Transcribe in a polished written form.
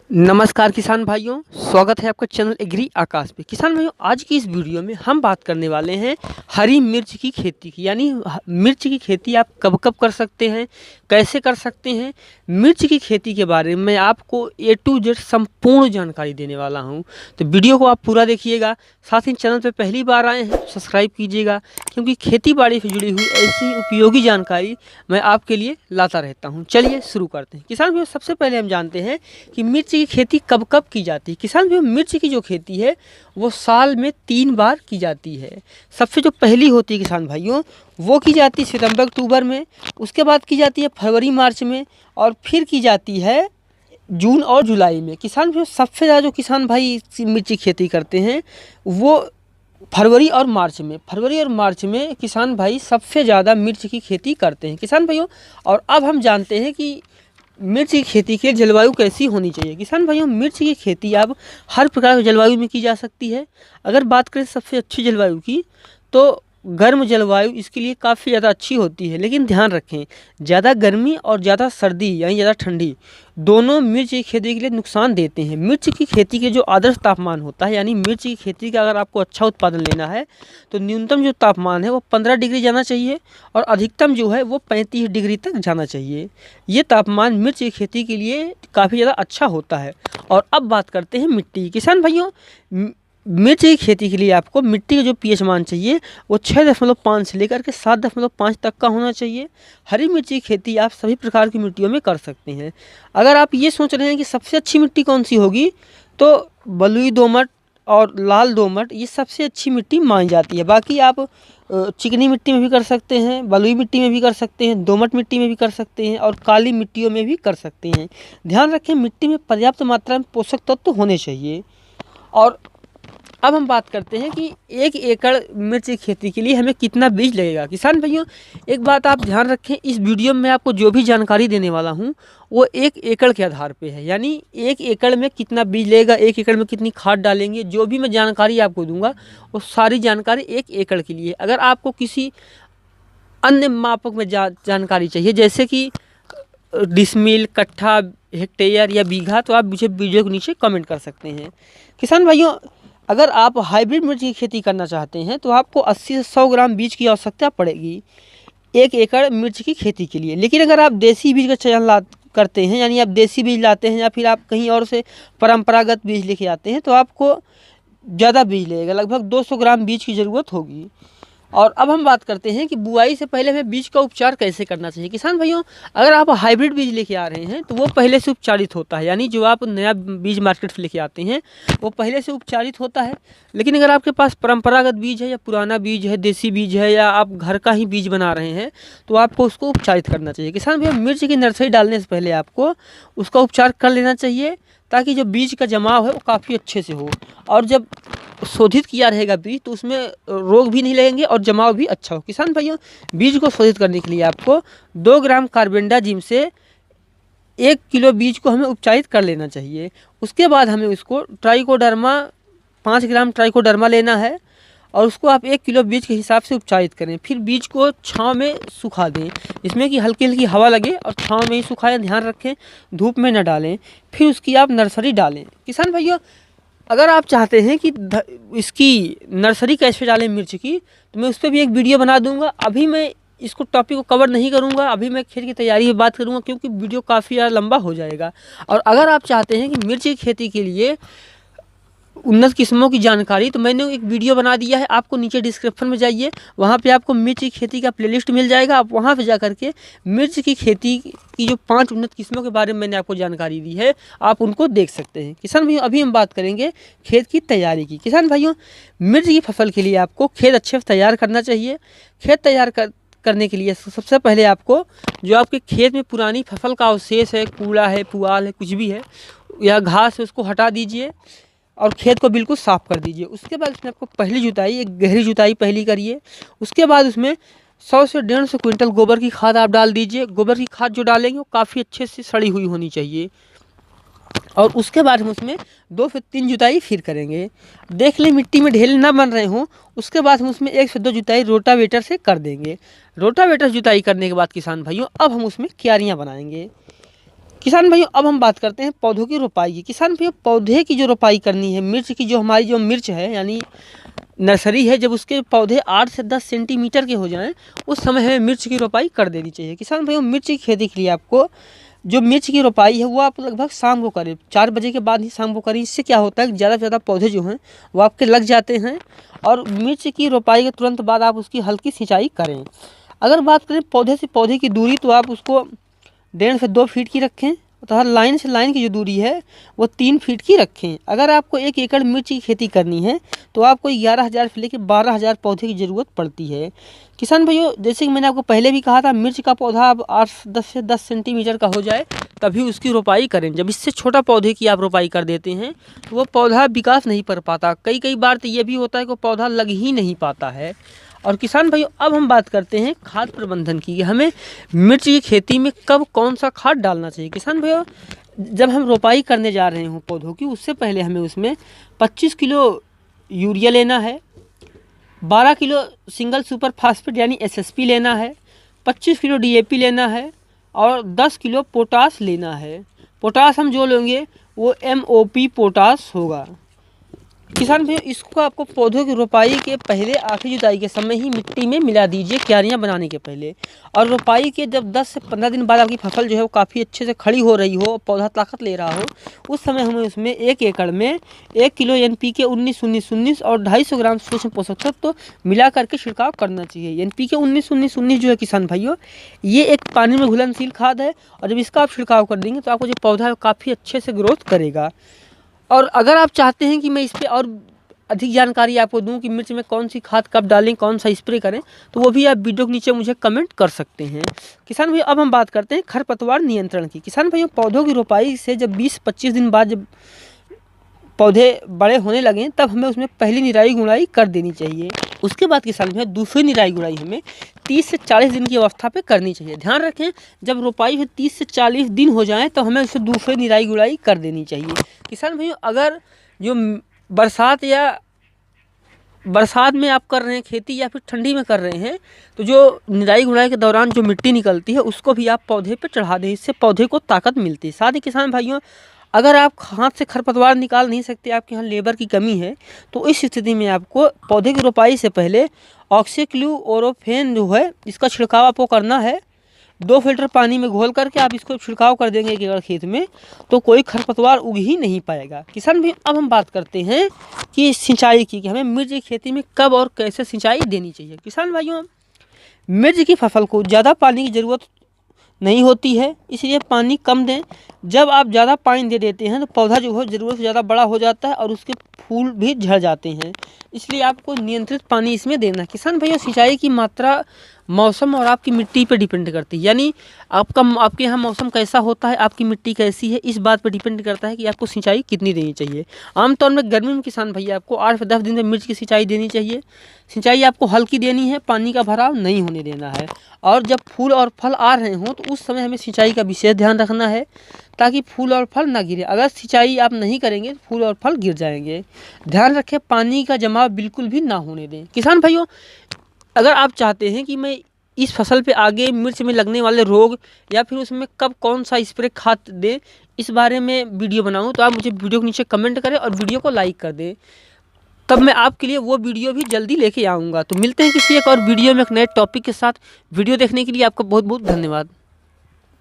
नमस्कार किसान भाइयों, स्वागत है आपका चैनल एग्री आकाश पे। किसान भाइयों, आज की इस वीडियो में हम बात करने वाले हैं हरी मिर्च की खेती की। यानी मिर्च की खेती आप कब कब कर सकते हैं, कैसे कर सकते हैं। मिर्च की खेती के बारे में मैं आपको ए टू जेड संपूर्ण जानकारी देने वाला हूं, तो वीडियो को आप पूरा देखिएगा। साथ ही चैनल पे पहली बार आए हैं तो सब्सक्राइब कीजिएगा, क्योंकि खेती बाड़ी से जुड़ी हुई ऐसी उपयोगी जानकारी मैं आपके लिए लाता रहता हूँ। चलिए शुरू करते हैं। किसान भाइयों, सबसे पहले हम जानते हैं कि मिर्च की खेती कब कब की जाती है। किसान भाइयों, मिर्च की जो खेती है वो साल में 3 बार की जाती है। सबसे जो पहली होती है किसान भाइयों, वो की जाती है सितंबर अक्टूबर में, उसके बाद की जाती है फरवरी मार्च में, और फिर की जाती है जून और जुलाई में। किसान भाइयों, सबसे ज़्यादा जो किसान भाई मिर्च की खेती करते हैं वो फरवरी और मार्च में किसान भाई सबसे ज़्यादा मिर्च की खेती करते हैं किसान भाइयों। और अब हम जानते हैं कि मिर्च की खेती के लिए जलवायु कैसी होनी चाहिए। किसान भाइयों, मिर्च की खेती अब हर प्रकार की जलवायु में की जा सकती है। अगर बात करें सबसे अच्छी जलवायु की, तो गर्म जलवायु इसके लिए काफ़ी ज़्यादा अच्छी होती है। लेकिन ध्यान रखें, ज़्यादा गर्मी और ज़्यादा सर्दी यानी ज़्यादा ठंडी दोनों मिर्च की खेती के लिए नुकसान देते हैं। मिर्च की खेती के जो आदर्श तापमान होता है, यानी मिर्च की खेती का अगर आपको अच्छा उत्पादन लेना है तो न्यूनतम जो तापमान है वो 15 डिग्री जाना चाहिए, और अधिकतम जो है वो 35 डिग्री तक जाना चाहिए। ये तापमान मिर्च की खेती के लिए काफ़ी ज़्यादा अच्छा होता है। और अब बात करते हैं मिट्टी की। किसान भाइयों, मिर्च की खेती के लिए आपको मिट्टी का जो पीएच मान चाहिए वो 6.5 से लेकर के 7.5 तक का होना चाहिए। हरी मिर्च की खेती आप सभी प्रकार की मिट्टियों में कर सकते हैं। अगर आप ये सोच रहे हैं कि सबसे अच्छी मिट्टी कौन सी होगी, तो बलुई दोमट और लाल दोमट ये सबसे अच्छी मिट्टी मानी जाती है। बाकी आप चिकनी मिट्टी में भी कर सकते हैं, बलुई मिट्टी में भी कर सकते हैं, दोमट मिट्टी में भी कर सकते हैं, और काली मिट्टियों में भी कर सकते हैं। ध्यान रखें, मिट्टी में पर्याप्त मात्रा में पोषक तत्व होने चाहिए। और अब हम बात करते हैं कि 1 एकड़ मिर्च की खेती के लिए हमें कितना बीज लगेगा। किसान भाइयों, एक बात आप ध्यान रखें, इस वीडियो में आपको जो भी जानकारी देने वाला हूं वो 1 एकड़ के आधार पे है। यानी 1 एकड़ में कितना बीज लगेगा, 1 एकड़ में कितनी खाद डालेंगे, जो भी मैं जानकारी आपको दूंगा वो सारी जानकारी 1 एकड़ के लिए। अगर आपको किसी अन्य मापक में जानकारी चाहिए, जैसे कि डिसमिल, कट्ठा, हेक्टेयर या बीघा, तो आप मुझे वीडियो के नीचे कमेंट कर सकते हैं। किसान भाइयों, अगर आप हाइब्रिड मिर्च की खेती करना चाहते हैं तो आपको 80 से 100 ग्राम बीज की आवश्यकता पड़ेगी 1 एकड़ मिर्च की खेती के लिए। लेकिन अगर आप देसी बीज का चयन करते हैं, यानी आप देसी बीज लाते हैं या फिर आप कहीं और से परंपरागत बीज लेके आते हैं, तो आपको ज़्यादा बीज लगेगा, लगभग 200 ग्राम बीज की ज़रूरत होगी। और अब हम बात करते हैं कि बुआई से पहले हमें बीज का उपचार कैसे करना चाहिए। किसान भाइयों, अगर आप हाइब्रिड बीज लेके आ रहे हैं तो वो पहले से उपचारित होता है, यानी जो आप नया बीज मार्केट से लेके आते हैं वो पहले से उपचारित होता है। लेकिन अगर आपके पास परंपरागत बीज है या पुराना बीज है, देसी बीज है, या आप घर का ही बीज बना रहे हैं, तो आपको उसको उपचारित करना चाहिए। किसान भैया, मिर्च की नर्सरी डालने से पहले आपको उसका उपचार कर लेना चाहिए, ताकि जो बीज का जमाव है वो काफ़ी अच्छे से हो। और जब शोधित किया रहेगा बीज तो उसमें रोग भी नहीं लगेंगे और जमाव भी अच्छा हो। किसान भाइयों, बीज को शोधित करने के लिए आपको 2 ग्राम कार्बेंडाजिम से 1 किलो बीज को हमें उपचारित कर लेना चाहिए। उसके बाद हमें उसको ट्राइकोडर्मा 5 ग्राम ट्राइकोडर्मा लेना है, और उसको आप 1 किलो बीज के हिसाब से उपचारित करें। फिर बीज को छांव में सुखा दें, इसमें कि हल्की हल्की हवा लगे, और छांव में ही सुखाएं। ध्यान रखें, धूप में न डालें। फिर उसकी आप नर्सरी डालें। किसान भाइयों, अगर आप चाहते हैं कि इसकी नर्सरी कैसे डालें मिर्च की, तो मैं उस पर भी एक वीडियो बना दूंगा। अभी मैं इसको टॉपिक को कवर नहीं करूंगा, अभी मैं खेत की तैयारी की बात करूंगा, क्योंकि वीडियो काफ़ी ज़्यादा लंबा हो जाएगा। और अगर आप चाहते हैं कि मिर्च की खेती के लिए उन्नत किस्मों की जानकारी, तो मैंने एक वीडियो बना दिया है, आपको नीचे डिस्क्रिप्शन में जाइए, वहाँ पे आपको मिर्च की खेती का प्लेलिस्ट मिल जाएगा। आप वहाँ पे जा करके मिर्च की खेती की जो 5 उन्नत किस्मों के बारे में मैंने आपको जानकारी दी है, आप उनको देख सकते हैं। किसान भाइयों, अभी हम बात करेंगे खेत की तैयारी की। किसान भाइयों, मिर्च की फसल के लिए आपको खेत अच्छे से तैयार करना चाहिए। खेत तैयार करने के लिए सबसे पहले आपको जो आपके खेत में पुरानी फसल का अवशेष है, कूड़ा है, पुआल है, कुछ भी है या घास है, उसको हटा दीजिए और खेत को बिल्कुल साफ़ कर दीजिए। उसके बाद उसमें आपको पहली जुताई, एक गहरी जुताई पहली करिए। उसके बाद उसमें 100 से 150 क्विंटल गोबर की खाद आप डाल दीजिए। गोबर की खाद जो डालेंगे वो काफ़ी अच्छे से सड़ी हुई होनी चाहिए। और उसके बाद हम उसमें 2 से 3 जुताई फिर करेंगे। देख लें मिट्टी में ढेले ना बन रहे हों, उसके बाद हम उसमें 1 से 2 जुताई रोटावेटर से कर देंगे। रोटावेटर जुताई करने के बाद किसान भाइयों, अब हम उसमें क्यारियाँ बनाएंगे। किसान भाइयों अब हम बात करते हैं पौधों की रोपाई की। किसान भाइयों पौधे की जो रोपाई करनी है मिर्च की, जो हमारी जो मिर्च है यानी नर्सरी है, जब उसके पौधे 8 से 10 सेंटीमीटर के हो जाएं उस समय हमें मिर्च की रोपाई कर देनी चाहिए। किसान भाइयों मिर्च की खेती के लिए आपको जो मिर्च की रोपाई है वो आप लगभग शाम को करें, 4 बजे के बाद ही शाम को करें। इससे क्या होता है कि ज़्यादा से ज़्यादा पौधे जो हैं वो आपके लग जाते हैं। और मिर्च की रोपाई के तुरंत बाद आप उसकी हल्की सिंचाई करें। अगर बात करें पौधे से पौधे की दूरी, तो आप उसको 1.5 से 2 फीट की रखें तथा लाइन से लाइन की जो दूरी है वो 3 फीट की रखें। अगर आपको 1 एकड़ मिर्च की खेती करनी है तो आपको 11,000 से लेकर 12,000 पौधे की ज़रूरत पड़ती है। किसान भाइयों जैसे कि मैंने आपको पहले भी कहा था, मिर्च का पौधा अब 8 से 10 सेंटीमीटर का हो जाए तभी उसकी रोपाई करें। जब इससे छोटा पौधे की आप रोपाई कर देते हैं तो वो पौधा विकास नहीं कर पाता। कई बार तो ये भी होता है कि पौधा लग ही नहीं पाता है। और किसान भाइयों अब हम बात करते हैं खाद प्रबंधन की। हमें मिर्च की खेती में कब कौन सा खाद डालना चाहिए। किसान भाइयों जब हम रोपाई करने जा रहे हों पौधों की, उससे पहले हमें उसमें 25 किलो यूरिया लेना है, 12 किलो सिंगल सुपर फास्फेट यानी SSP लेना है, 25 किलो DAP लेना है और 10 किलो पोटास लेना है। पोटास हम जो लेंगे वो MOP पोटास होगा। किसान भाइयों इसको आपको पौधों की रोपाई के पहले आखिरी जुताई के समय ही मिट्टी में मिला दीजिए, क्यारियां बनाने के पहले। और रोपाई के जब 10 से 15 दिन बाद आपकी फसल जो है वो काफ़ी अच्छे से खड़ी हो रही हो, पौधा ताकत ले रहा हो, उस समय हमें उसमें 1 एकड़ में 1 किलो NPK 19-19-19 और 250 ग्राम सूक्ष्म पोषक तत्व तो मिला करके छिड़काव करना चाहिए। NPK 19-19-19 जो है किसान भाइयों ये एक पानी में घुलनशील खाद है और जब इसका आप छिड़काव कर देंगे तो आपको जो पौधा है काफ़ी अच्छे से ग्रोथ करेगा। और अगर आप चाहते हैं कि मैं इस पे और अधिक जानकारी आपको दूं कि मिर्च में कौन सी खाद कब डालें, कौन सा स्प्रे करें, तो वो भी आप वीडियो के नीचे मुझे कमेंट कर सकते हैं। किसान भाइयों अब हम बात करते हैं खरपतवार नियंत्रण की। किसान भाइयों पौधों की रोपाई से जब 20-25 दिन बाद जब पौधे बड़े होने लगें तब हमें उसमें पहली निराई गुड़ाई कर देनी चाहिए। उसके बाद किसान भाइयों दूसरी निराई गुड़ाई हमें 30 से 40 दिन की अवस्था पे करनी चाहिए। ध्यान रखें जब रोपाई 30 से 40 दिन हो जाए तो हमें उसे दूसरी निराई गुड़ाई कर देनी चाहिए। किसान भाइयों अगर जो बरसात में आप कर रहे हैं खेती या फिर ठंडी में कर रहे हैं तो जो निराई गुड़ाई के दौरान जो मिट्टी निकलती है उसको भी आप पौधे पे चढ़ा दें, इससे पौधे को ताकत मिलती है। साथ ही किसान भाइयों अगर आप हाथ से खरपतवार निकाल नहीं सकते, आपके यहाँ लेबर की कमी है, तो इस स्थिति में आपको पौधे की रोपाई से पहले ऑक्सीक्लोरोफेन जो है इसका छिड़काव आपको करना है। 2 फिल्टर पानी में घोल करके आप इसको छिड़काव कर देंगे 1 एकड़ खेत में तो कोई खरपतवार उग ही नहीं पाएगा। किसान भाई अब हम बात करते हैं कि सिंचाई की, कि हमें मिर्च की खेती में कब और कैसे सिंचाई देनी चाहिए। किसान भाइयों मिर्च की फसल को ज़्यादा पानी की ज़रूरत नहीं होती है, इसलिए पानी कम दें। जब आप ज़्यादा पानी दे देते हैं तो पौधा जो है ज़रूरत से ज़्यादा बड़ा हो जाता है और उसके फूल भी झड़ जाते हैं, इसलिए आपको नियंत्रित पानी इसमें देना है। किसान भैया सिंचाई की मात्रा मौसम और आपकी मिट्टी पर डिपेंड करती है, यानी आपके यहाँ मौसम कैसा होता है, आपकी मिट्टी कैसी है, इस बात पर डिपेंड करता है कि आपको सिंचाई कितनी देनी चाहिए। आमतौर में गर्मी में किसान भैया आपको 8 से 10 दिन में मिर्च की सिंचाई देनी चाहिए। सिंचाई आपको हल्की देनी है, पानी का भराव नहीं होने देना है। और जब फूल और फल आ रहे हों तो उस समय हमें सिंचाई का विशेष ध्यान रखना है ताकि फूल और फल ना गिरे। अगर सिंचाई आप नहीं करेंगे तो फूल और फल गिर जाएंगे। ध्यान रखें पानी का जमाव बिल्कुल भी ना होने दें। किसान भाइयों अगर आप चाहते हैं कि मैं इस फसल पे आगे मिर्च में लगने वाले रोग या फिर उसमें कब कौन सा स्प्रे खाद दें इस बारे में वीडियो बनाऊं तो आप मुझे वीडियो के नीचे कमेंट करें और वीडियो को लाइक कर दें, तब मैं आपके लिए वो वीडियो भी जल्दी लेके आऊँगा। तो मिलते हैं किसी एक और वीडियो में एक नए टॉपिक के साथ। वीडियो देखने के लिए आपका बहुत बहुत धन्यवाद।